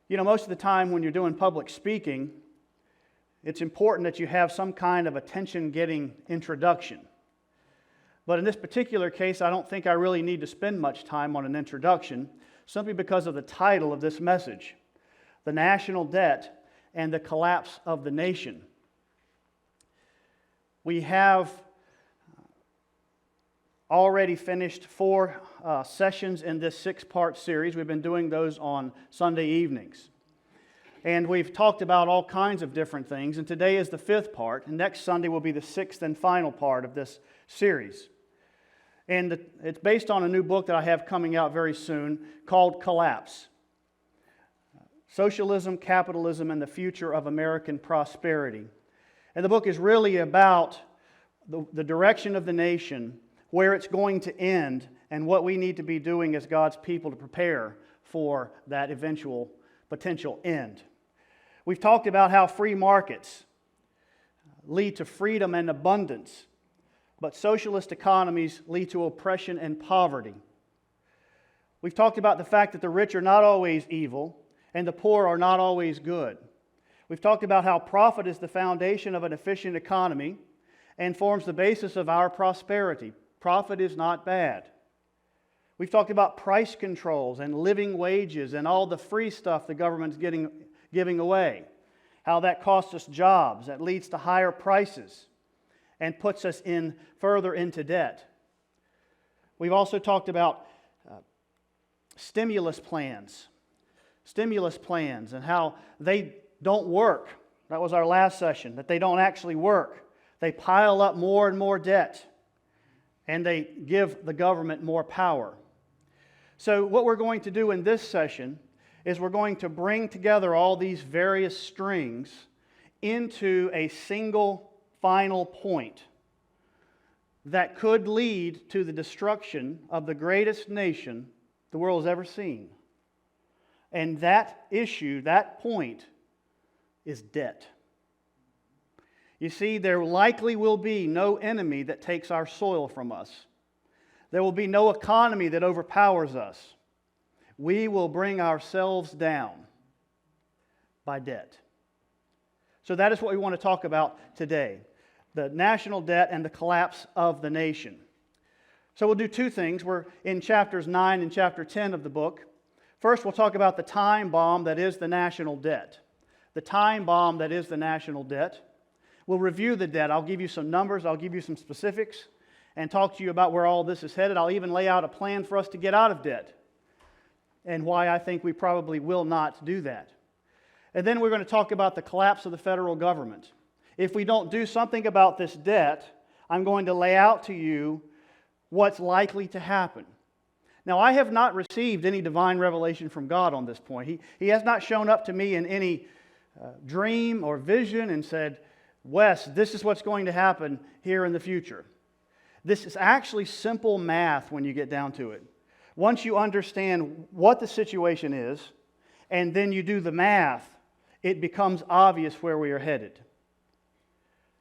You know, most of the time when you're doing public speaking, it's important that you have some kind of attention-getting introduction. But in this particular case, I don't think I really need to spend much time on an introduction, simply because of the title of this message, The National Debt and the Collapse of the Nation. We have already finished 4 sessions in this 6-part series. We've been doing those on Sunday evenings. And we've talked about all kinds of different things, and today is the 5th part, and next Sunday will be the 6th and final part of this series. And it's based on a new book that I have coming out very soon called Collapse: Socialism, Capitalism, and the Future of American Prosperity. And the book is really about the direction of the nation, where it's going to end, and what we need to be doing as God's people to prepare for that eventual potential end. We've talked about how free markets lead to freedom and abundance, but socialist economies lead to oppression and poverty. We've talked about the fact that the rich are not always evil, and the poor are not always good. We've talked about how profit is the foundation of an efficient economy and forms the basis of our prosperity. Profit is not bad. We've talked about price controls and living wages and all the free stuff the government's giving away. How that costs us jobs, that leads to higher prices and puts us further into debt. We've also talked about stimulus plans and how they don't work. That was our last session, that they don't actually work. They pile up more and more debt, and they give the government more power. So what we're going to do in this session is we're going to bring together all these various strings into a single final point that could lead to the destruction of the greatest nation the world has ever seen. And that issue, that point, is debt. You see, there likely will be no enemy that takes our soil from us. There will be no economy that overpowers us. We will bring ourselves down by debt. So that is what we want to talk about today: the national debt and the collapse of the nation. So we'll do 2 things. We're in chapters 9 and chapter 10 of the book. First, we'll talk about the time bomb that is the national debt. The time bomb that is the national debt. We'll review the debt. I'll give you some numbers, I'll give you some specifics, and talk to you about where all this is headed. I'll even lay out a plan for us to get out of debt and why I think we probably will not do that. And then we're going to talk about the collapse of the federal government. If we don't do something about this debt, I'm going to lay out to you what's likely to happen. Now, I have not received any divine revelation from God on this point. He has not shown up to me in any dream or vision and said, "Wes, this is what's going to happen here in the future." This is actually simple math when you get down to it. Once you understand what the situation is, and then you do the math, it becomes obvious where we are headed.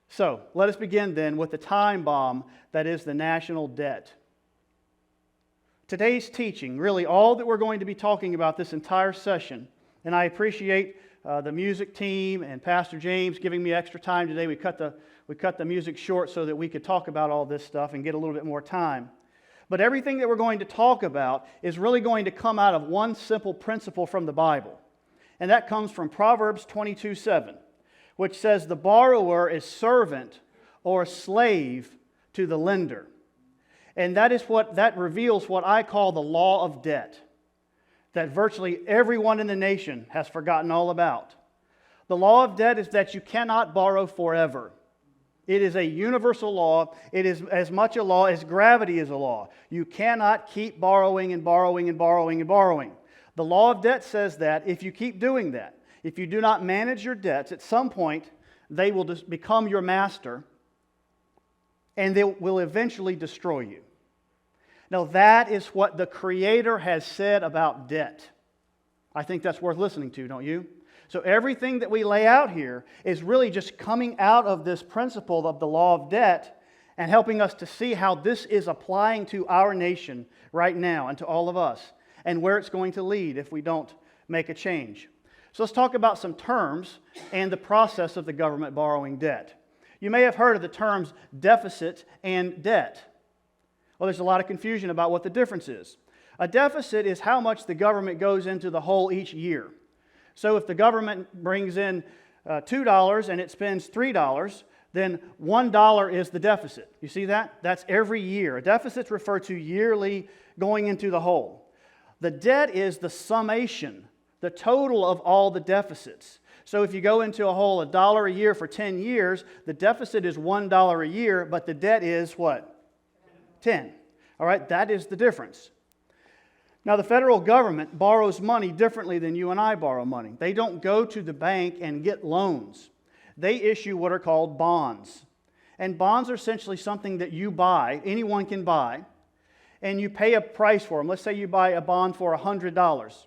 So, let us begin then with the time bomb that is the national debt. Today's teaching, really all that we're going to be talking about this entire session, and I appreciate the music team and Pastor James giving me extra time today. We cut the music short so that we could talk about all this stuff and get a little bit more time. But everything that we're going to talk about is really going to come out of one simple principle from the Bible. And that comes from Proverbs 22:7, which says, "The borrower is servant or slave to the lender." And that reveals what I call the law of debt, that virtually everyone in the nation has forgotten all about. The law of debt is that you cannot borrow forever. It is a universal law. It is as much a law as gravity is a law. You cannot keep borrowing and borrowing and borrowing and borrowing. The law of debt says that if you keep doing that, if you do not manage your debts, at some point they will just become your master and they will eventually destroy you. Now, that is what the Creator has said about debt. I think that's worth listening to, don't you? So everything that we lay out here is really just coming out of this principle of the law of debt and helping us to see how this is applying to our nation right now and to all of us, and where it's going to lead if we don't make a change. So let's talk about some terms and the process of the government borrowing debt. You may have heard of the terms deficit and debt. Well, there's a lot of confusion about what the difference is. A deficit is how much the government goes into the hole each year. So if the government brings in $2 and it spends $3, then $1 is the deficit. You see that? That's every year. Deficits refer to yearly going into the hole. The debt is the summation, the total of all the deficits. So if you go into a hole $1 a year for 10 years, the deficit is $1 a year, but the debt is what? 10. All right, that is the difference. Now, the federal government borrows money differently than you and I borrow money. They don't go to the bank and get loans. They issue what are called bonds. And bonds are essentially something that you buy, anyone can buy, and you pay a price for them. Let's say you buy a bond for $100.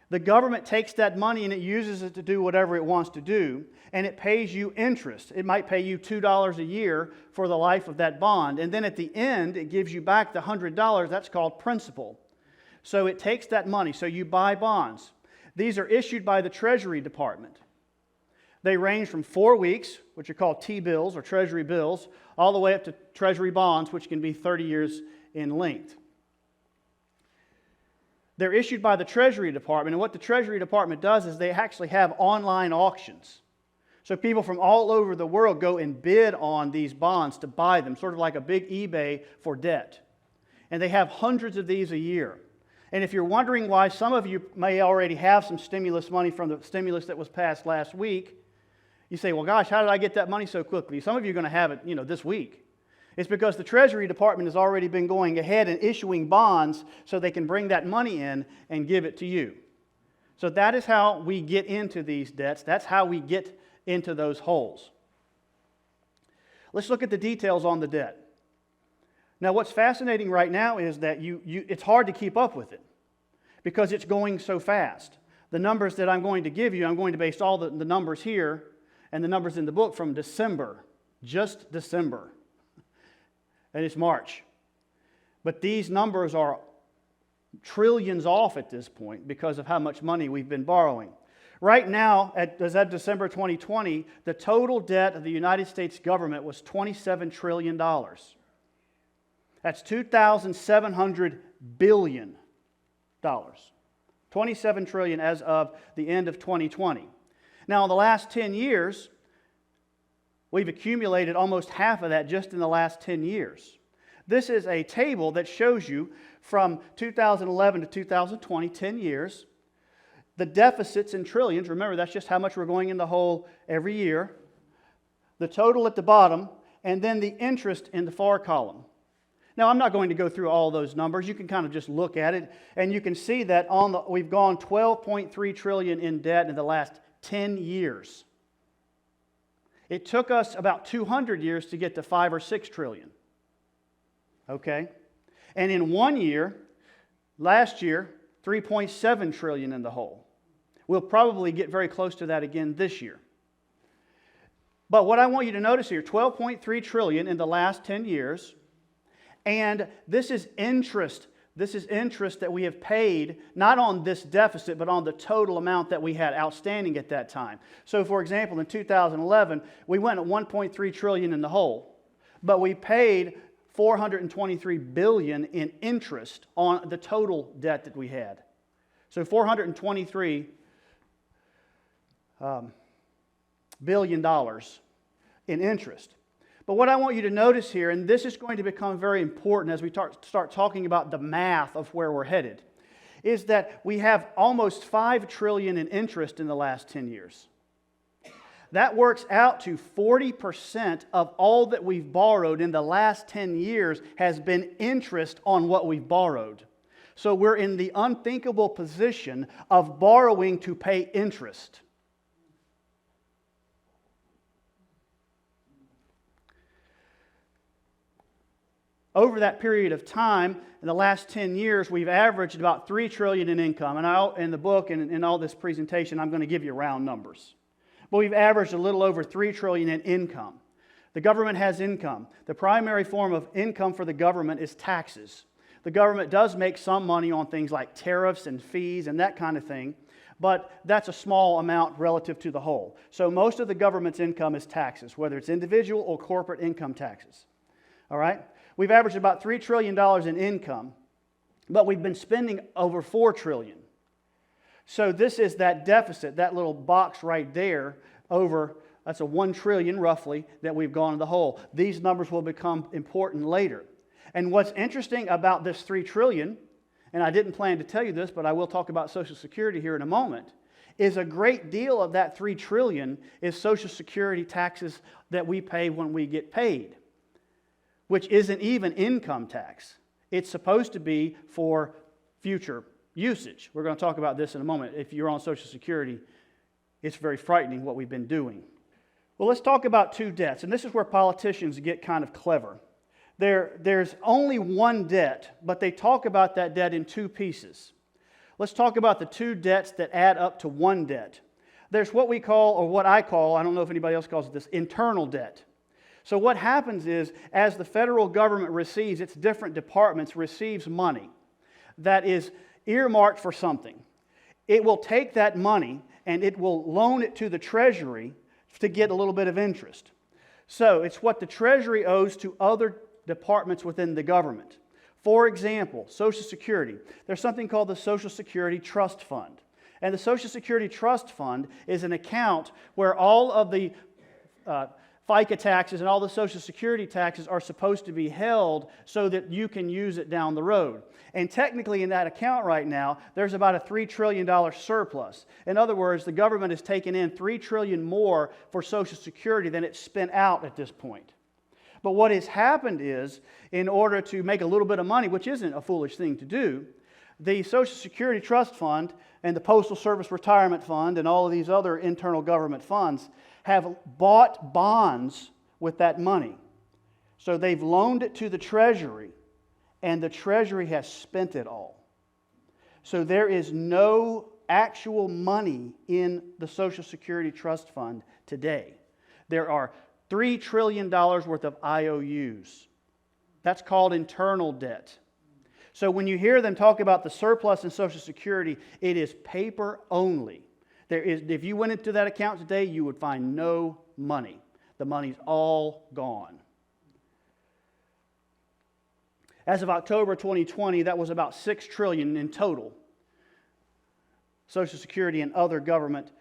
The government takes that money and it uses it to do whatever it wants to do, and it pays you interest. It might pay you $2 a year for the life of that bond, and then at the end, it gives you back the $100. That's called principal. So it takes that money. So you buy bonds. These are issued by the Treasury Department. They range from 4 weeks, which are called T-bills or Treasury bills, all the way up to Treasury bonds, which can be 30 years in length. They're issued by the Treasury Department, and what the Treasury Department does is they actually have online auctions. So people from all over the world go and bid on these bonds to buy them, sort of like a big eBay for debt. And they have hundreds of these a year. And if you're wondering why some of you may already have some stimulus money from the stimulus that was passed last week, you say, well, gosh, how did I get that money so quickly? Some of you are going to have it, this week. It's because the Treasury Department has already been going ahead and issuing bonds so they can bring that money in and give it to you. So that is how we get into these debts. That's how we get into those holes. Let's look at the details on the debt. Now, what's fascinating right now is that it's hard to keep up with it because it's going so fast. The numbers that I'm going to give you, I'm going to base all the numbers here and the numbers in the book from December, just December. And it's March. But these numbers are trillions off at this point because of how much money we've been borrowing. Right now, as of December 2020, the total debt of the United States government was $27 trillion. That's $2,700 billion. 27 trillion as of the end of 2020. Now, in the last 10 years, we've accumulated almost half of that just in the last 10 years. This is a table that shows you from 2011 to 2020, 10 years, the deficits in trillions. Remember, that's just how much we're going in the hole every year. The total at the bottom, and then the interest in the far column. Now, I'm not going to go through all those numbers. You can kind of just look at it, and you can see that we've gone $12.3 trillion in debt in the last 10 years. It took us about 200 years to get to 5 or 6 trillion. Okay? And in 1 year, last year, 3.7 trillion in the hole. We'll probably get very close to that again this year. But what I want you to notice here, 12.3 trillion in the last 10 years, and this is interest. This is interest that we have paid, not on this deficit, but on the total amount that we had outstanding at that time. So, for example, in 2011, we went at 1.3 trillion in the hole, but we paid 423 billion in interest on the total debt that we had. So, $423 billion in interest. But what I want you to notice here, and this is going to become very important as we start talking about the math of where we're headed, is that we have almost 5 trillion in interest in the last 10 years. That works out to 40% of all that we've borrowed in the last 10 years has been interest on what we've borrowed. So we're in the unthinkable position of borrowing to pay interest. Over that period of time, in the last 10 years, we've averaged about 3 trillion in income. And in the book and in all this presentation, I'm going to give you round numbers. But we've averaged a little over 3 trillion in income. The government has income. The primary form of income for the government is taxes. The government does make some money on things like tariffs and fees and that kind of thing. but that's a small amount relative to the whole. So most of the government's income is taxes, whether it's individual or corporate income taxes. All right? We've averaged about $3 trillion in income, but we've been spending over $4 trillion. So this is that deficit, that little box right there, that's a $1 trillion roughly that we've gone in the hole. These numbers will become important later. And what's interesting about this $3 trillion, and I didn't plan to tell you this, but I will talk about Social Security here in a moment, is a great deal of that $3 trillion is Social Security taxes that we pay when we get paid, which isn't even income tax. It's supposed to be for future usage. We're going to talk about this in a moment. If you're on Social Security, it's very frightening what we've been doing. Well, let's talk about two debts, and this is where politicians get kind of clever. There's only one debt, but they talk about that debt in two pieces. Let's talk about the two debts that add up to one debt. There's what we call, or what I call, I don't know if anybody else calls it this, internal debt. So what happens is, as the federal government receives, its different departments receives money that is earmarked for something. It will take that money and it will loan it to the Treasury to get a little bit of interest. So it's what the Treasury owes to other departments within the government. For example, Social Security. There's something called the Social Security Trust Fund. And the Social Security Trust Fund is an account where all of the FICA taxes and all the Social Security taxes are supposed to be held so that you can use it down the road. And technically in that account right now, there's about a $3 trillion surplus. In other words, the government has taken in $3 trillion more for Social Security than it's spent out at this point. But what has happened is, in order to make a little bit of money, which isn't a foolish thing to do, the Social Security Trust Fund and the Postal Service Retirement Fund and all of these other internal government funds have bought bonds with that money. So they've loaned it to the Treasury, and the Treasury has spent it all. So there is no actual money in the Social Security Trust Fund today. There are $3 trillion worth of IOUs. That's called internal debt. So when you hear them talk about the surplus in Social Security, it is paper only. If you went into that account today, you would find no money. The money's all gone. As of October 2020, that was about $6 trillion in total. Social Security and other government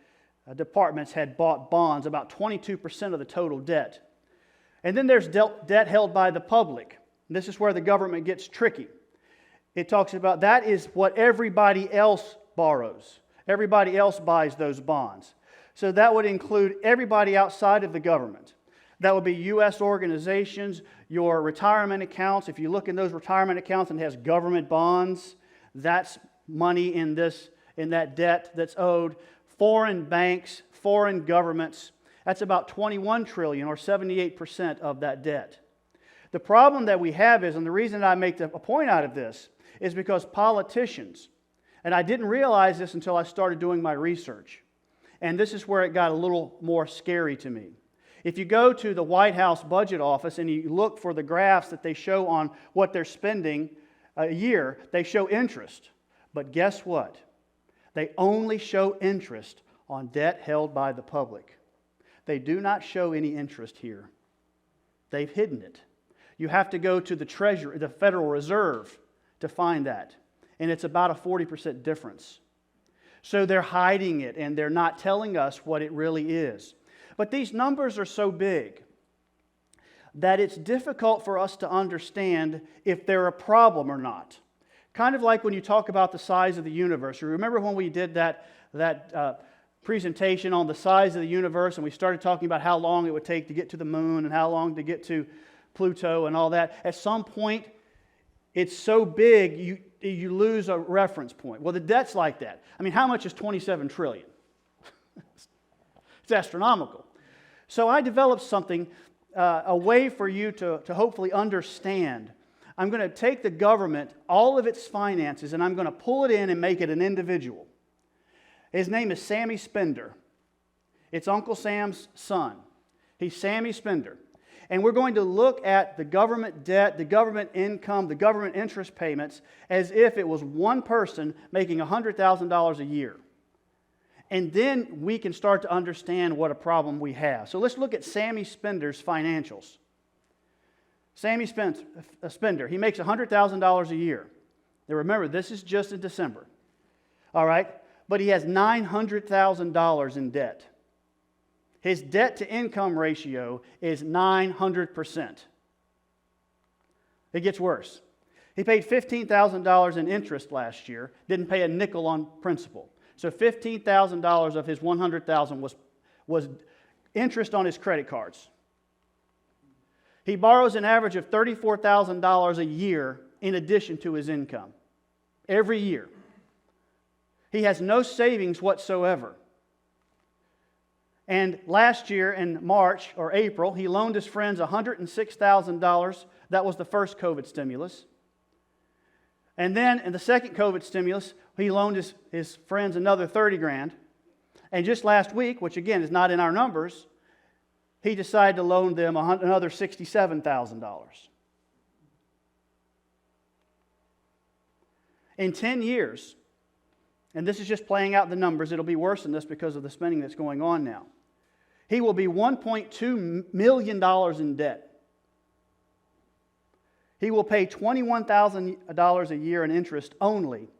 departments had bought bonds, about 22% of the total debt. And then there's debt held by the public. This is where the government gets tricky. It talks about that is what everybody else borrows. Everybody else buys those bonds. So that would include everybody outside of the government. That would be U.S. organizations, your retirement accounts. If you look in those retirement accounts and it has government bonds, that's money in that debt that's owed. Foreign banks, foreign governments, that's about $21 trillion or 78% of that debt. The problem that we have is, and the reason I make a point out of this, is because politicians, and I didn't realize this until I started doing my research, and this is where it got a little more scary to me. If you go to the White House Budget Office and you look for the graphs that they show on what they're spending a year, they show interest. But guess what? They only show interest on debt held by the public. They do not show any interest here. They've hidden it. You have to go to the Treasury, the Federal Reserve, to find that. And it's about a 40% difference. So they're hiding it and they're not telling us what it really is. But these numbers are so big that it's difficult for us to understand if they're a problem or not. Kind of like when you talk about the size of the universe. You remember when we did that presentation on the size of the universe and we started talking about how long it would take to get to the moon and how long to get to Pluto and all that. At some point, it's so big you lose a reference point. Well, the debt's like that. I mean, how much is 27 trillion? It's astronomical. So I developed something, a way for you to hopefully understand. I'm going to take the government, all of its finances, and I'm going to pull it in and make it an individual. His name is Sammy Spender. It's Uncle Sam's son. He's Sammy Spender. And we're going to look at the government debt, the government income, the government interest payments as if it was one person making $100,000 a year. And then we can start to understand what a problem we have. So let's look at Sammy Spender's financials. Sammy Spender, he makes $100,000 a year. Now remember, this is just in December. All right? But he has $900,000 in debt. His debt-to-income ratio is 900%. It gets worse. He paid $15,000 in interest last year, didn't pay a nickel on principal. So $15,000 of his $100,000 was interest on his credit cards. He borrows an average of $34,000 a year in addition to his income. Every year. He has no savings whatsoever. And last year in March or April, he loaned his friends $106,000. That was the first COVID stimulus. And then in the second COVID stimulus, he loaned his friends another $30,000. And just last week, which again is not in our numbers, he decided to loan them another $67,000. In 10 years, and this is just playing out the numbers, it'll be worse than this because of the spending that's going on now, he will be $1.2 million in debt. He will pay $21,000 a year in interest only,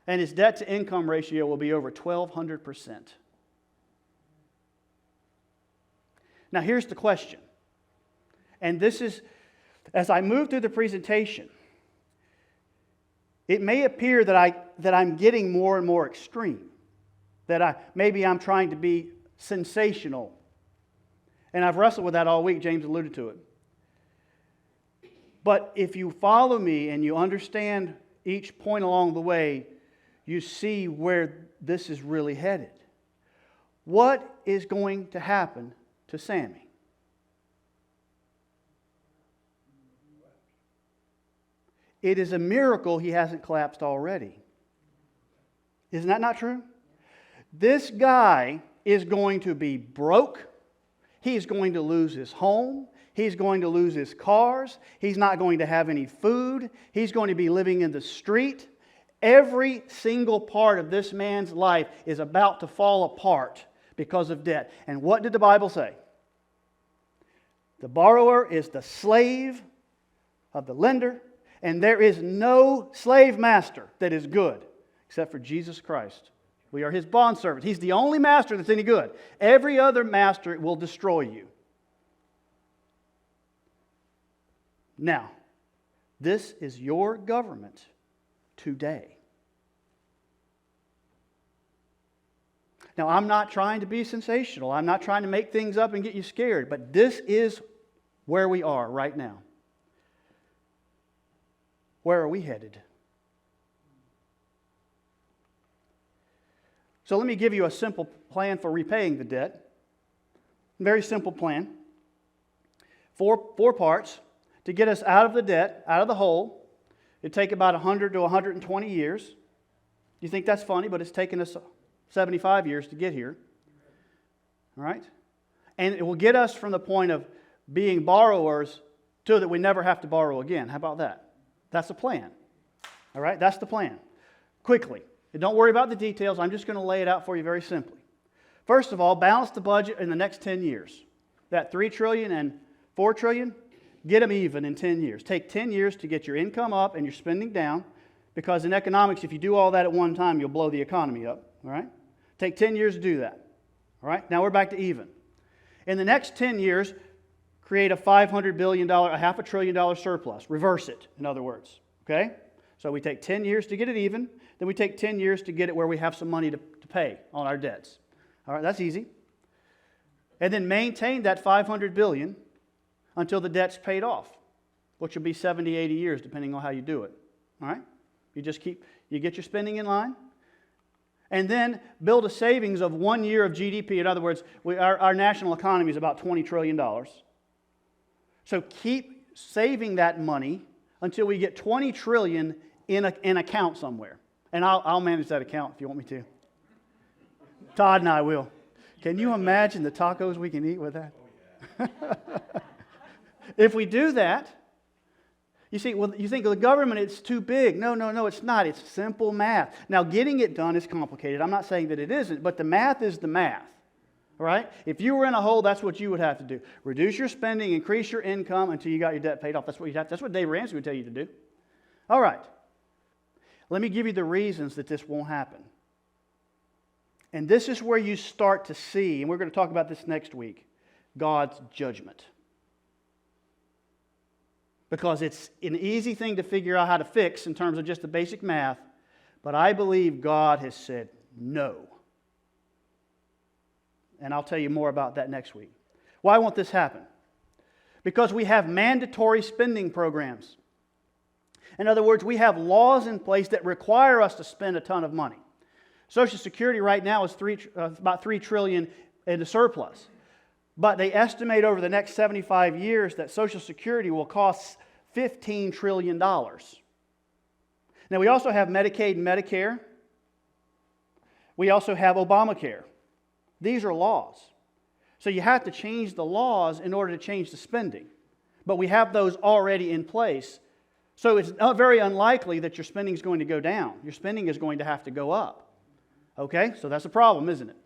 and his debt-to-income ratio will be over 1,200%. Now here's the question, and this is, as I move through the presentation, it may appear that I'm getting more and more extreme, that maybe I'm trying to be sensational, and I've wrestled with that all week. James alluded to it. But if you follow me and you understand each point along the way, you see where this is really headed. What is going to happen to Sammy? It is a miracle he hasn't collapsed already. Isn't that not true? This guy is going to be broke. He's going to lose his home. He's going to lose his cars. He's not going to have any food. He's going to be living in the street. Every single part of this man's life is about to fall apart because of debt. And what did the Bible say? The borrower is the slave of the lender, and there is no slave master that is good except for Jesus Christ. We are His bondservants. He's the only master that's any good. Every other master will destroy you. Now, this is your government today. Now, I'm not trying to be sensational. I'm not trying to make things up and get you scared, but this is where we are right now. Where are we headed? So let me give you a simple plan for repaying the debt. Very simple plan. Four parts. To get us out of the debt, out of the hole, it'd take about 100 to 120 years. You think that's funny, but it's taken us 75 years to get here. All right? And it will get us from the point of being borrowers to that we never have to borrow again. How about that? That's the plan. All right? That's the plan. Quickly. And don't worry about the details. I'm just going to lay it out for you very simply. First of all, balance the budget in the next 10 years. That $3 trillion and $4 trillion, get them even in 10 years. Take 10 years to get your income up and your spending down, because in economics, if you do all that at one time, you'll blow the economy up. All right? Take 10 years to do that. All right? Now we're back to even. In the next 10 years, create a $500 billion, a $500 billion surplus. Reverse it, in other words. Okay? So we take 10 years to get it even. Then we take 10 years to get it where we have some money to pay on our debts. All right? That's easy. And then maintain that $500 billion until the debt's paid off, which will be 70, 80 years, depending on how you do it. All right? You get your spending in line, and then build a savings of 1 year of GDP. In other words, our national economy is about $20 trillion. So keep saving that money until we get $20 trillion in an account somewhere. And I'll manage that account if you want me to. Todd and I will. Can you imagine the tacos we can eat with that? If we do that, You see, well, you think the government, it's too big. No, it's not. It's simple math. Now, getting it done is complicated. I'm not saying that it isn't, but the math is the math. Right? If you were in a hole, that's what you would have to do. Reduce your spending, increase your income until you got your debt paid off. That's what Dave Ramsey would tell you to do. All right. Let me give you the reasons that this won't happen. And this is where you start to see, and we're going to talk about this next week, God's judgment. Because it's an easy thing to figure out how to fix in terms of just the basic math, but I believe God has said no. And I'll tell you more about that next week. Why won't this happen? Because we have mandatory spending programs. In other words, we have laws in place that require us to spend a ton of money. Social Security right now is about $3 trillion in the surplus. But they estimate over the next 75 years that Social Security will cost $15 trillion. Now, we also have Medicaid and Medicare. We also have Obamacare. These are laws. So you have to change the laws in order to change the spending. But we have those already in place. So it's not very unlikely that your spending is going to go down. Your spending is going to have to go up. Okay? So that's a problem, isn't it?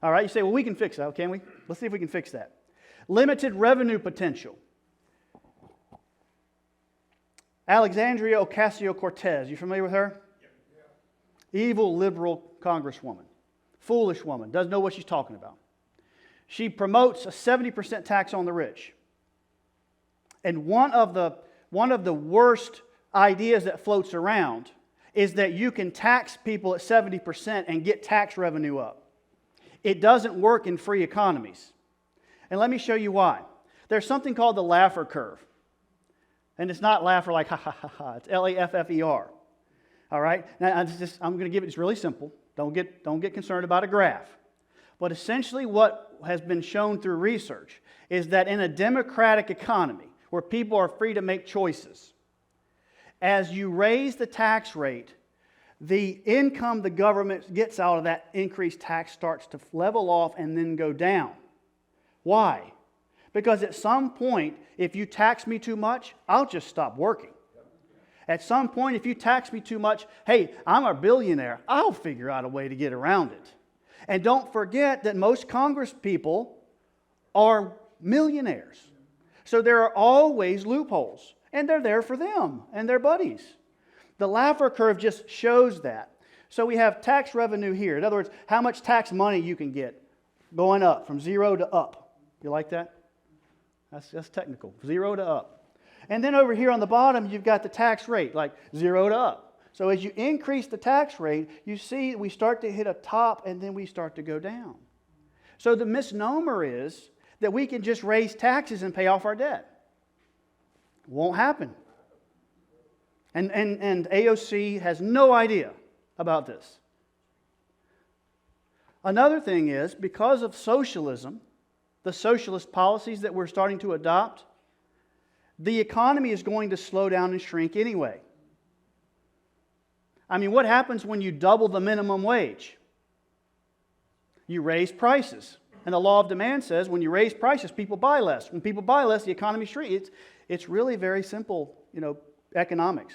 All right, you say, well, we can fix that, can we? Let's see if we can fix that. Limited revenue potential. Alexandria Ocasio-Cortez, you familiar with her? Yeah. Evil liberal congresswoman. Foolish woman, doesn't know what she's talking about. She promotes a 70% tax on the rich. And one of the worst ideas that floats around is that you can tax people at 70% and get tax revenue up. It doesn't work in free economies. And let me show you why. There's something called the Laffer curve. And it's not Laffer like ha ha ha ha. It's Laffer. All right? Now I'm going to give it, it's really simple. Don't get concerned about a graph. But essentially what has been shown through research is that in a democratic economy where people are free to make choices, as you raise the tax rate, the income the government gets out of that increased tax starts to level off and then go down. Why? Because at some point, if you tax me too much, I'll just stop working. At some point, if you tax me too much, hey, I'm a billionaire. I'll figure out a way to get around it. And don't forget that most Congress people are millionaires. So there are always loopholes. And they're there for them and their buddies. The Laffer curve just shows that. So we have tax revenue here. In other words, how much tax money you can get going up from 0 to up. You like that? That's technical. 0 to up. And then over here on the bottom, you've got the tax rate, like 0 to up. So as you increase the tax rate, you see we start to hit a top and then we start to go down. So the misnomer is that we can just raise taxes and pay off our debt. Won't happen. And AOC has no idea about this. Another thing is, because of socialism, the socialist policies that we're starting to adopt, the economy is going to slow down and shrink anyway. I mean, what happens when you double the minimum wage? You raise prices. And the law of demand says when you raise prices, people buy less. When people buy less, the economy shrinks. It's really very simple, economics.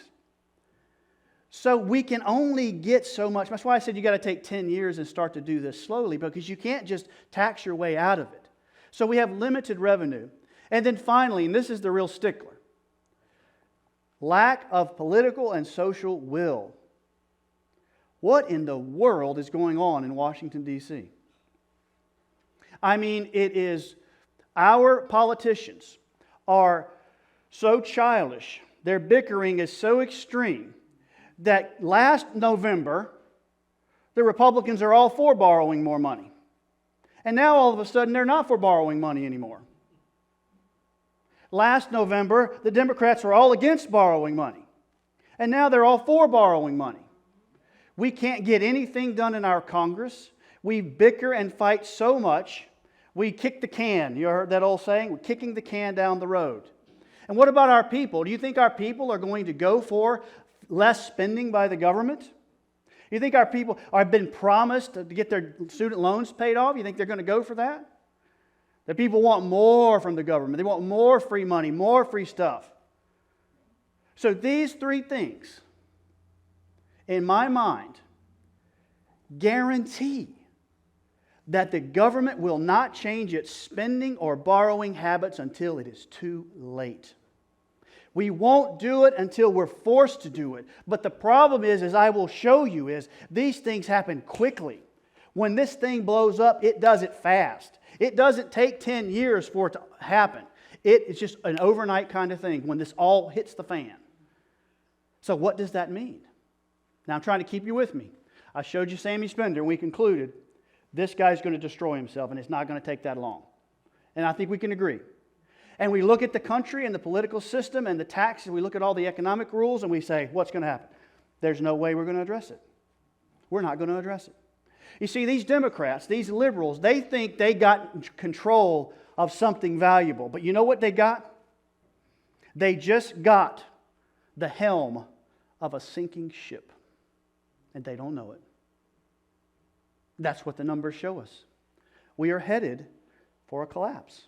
So we can only get so much. That's why I said you got to take 10 years and start to do this slowly, because you can't just tax your way out of it. So we have limited revenue. And then finally, and this is the real stickler, lack of political and social will. What in the world is going on in Washington, D.C.? I mean, it is, our politicians are so childish, their bickering is so extreme, that last November, the Republicans are all for borrowing more money. And now all of a sudden, they're not for borrowing money anymore. Last November, the Democrats were all against borrowing money. And now they're all for borrowing money. We can't get anything done in our Congress. We bicker and fight so much, we kick the can. You heard that old saying? We're kicking the can down the road. And what about our people? Do you think our people are going to go for less spending by the government? You think our people have been promised to get their student loans paid off? You think they're going to go for that? The people want more from the government. They want more free money, more free stuff. So these three things, in my mind, guarantee that the government will not change its spending or borrowing habits until it is too late. We won't do it until we're forced to do it. But the problem is, as I will show you, is these things happen quickly. When this thing blows up, it does it fast. It doesn't take 10 years for it to happen. It's just an overnight kind of thing when this all hits the fan. So what does that mean? Now I'm trying to keep you with me. I showed you Sammy Spender and we concluded this guy's going to destroy himself and it's not going to take that long. And I think we can agree. And we look at the country and the political system and the taxes, we look at all the economic rules and we say, what's going to happen? There's no way we're going to address it. We're not going to address it. You see, these Democrats, these liberals, they think they got control of something valuable. But you know what they got? They just got the helm of a sinking ship. And they don't know it. That's what the numbers show us. We are headed for a collapse.